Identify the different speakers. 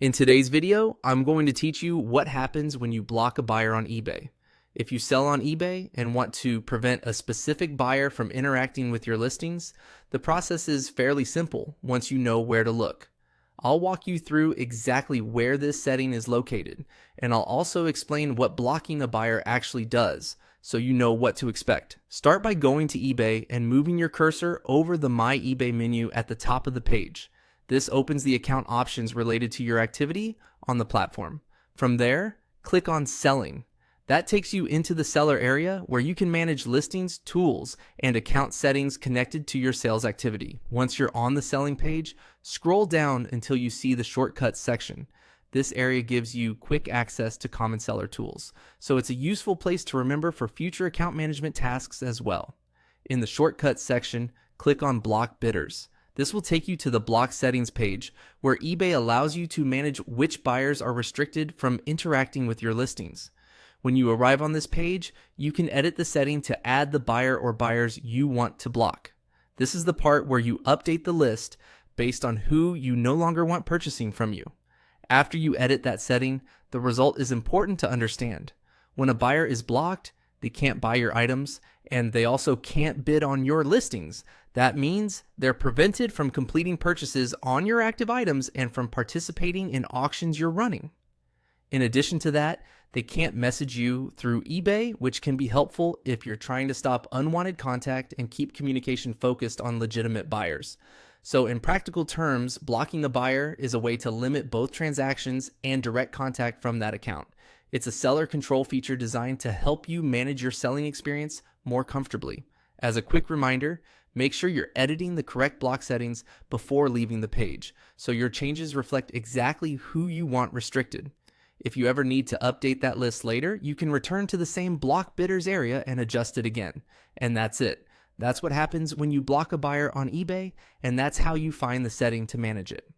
Speaker 1: In today's video, I'm going to teach you what happens when you block a buyer on eBay. If you sell on eBay and want to prevent a specific buyer from interacting with your listings, the process is fairly simple once you know where to look. I'll walk you through exactly where this setting is located, and I'll also explain what blocking a buyer actually does, so you know what to expect. Start by going to eBay and moving your cursor over the My eBay menu at the top of the page. This opens the account options related to your activity on the platform. From there, click on Selling. That takes you into the seller area where you can manage listings, tools, and account settings connected to your sales activity. Once you're on the selling page, scroll down until you see the shortcuts section. This area gives you quick access to common seller tools, so it's a useful place to remember for future account management tasks as well. In the shortcuts section, click on Block Bidders. This will take you to the block settings page where eBay allows you to manage which buyers are restricted from interacting with your listings. When you arrive on this page, you can edit the setting to add the buyer or buyers you want to block. This is the part where you update the list based on who you no longer want purchasing from you. After you edit that setting, the result is important to understand. When a buyer is blocked, they can't buy your items, and they also can't bid on your listings. That means they're prevented from completing purchases on your active items and from participating in auctions you're running. In addition to that, they can't message you through eBay, which can be helpful if you're trying to stop unwanted contact and keep communication focused on legitimate buyers. So in practical terms, blocking the buyer is a way to limit both transactions and direct contact from that account. It's a seller control feature designed to help you manage your selling experience more comfortably. As a quick reminder, make sure you're editing the correct block settings before leaving the page, so your changes reflect exactly who you want restricted. If you ever need to update that list later, you can return to the same block bidders area and adjust it again. And that's it. That's what happens when you block a buyer on eBay, and that's how you find the setting to manage it.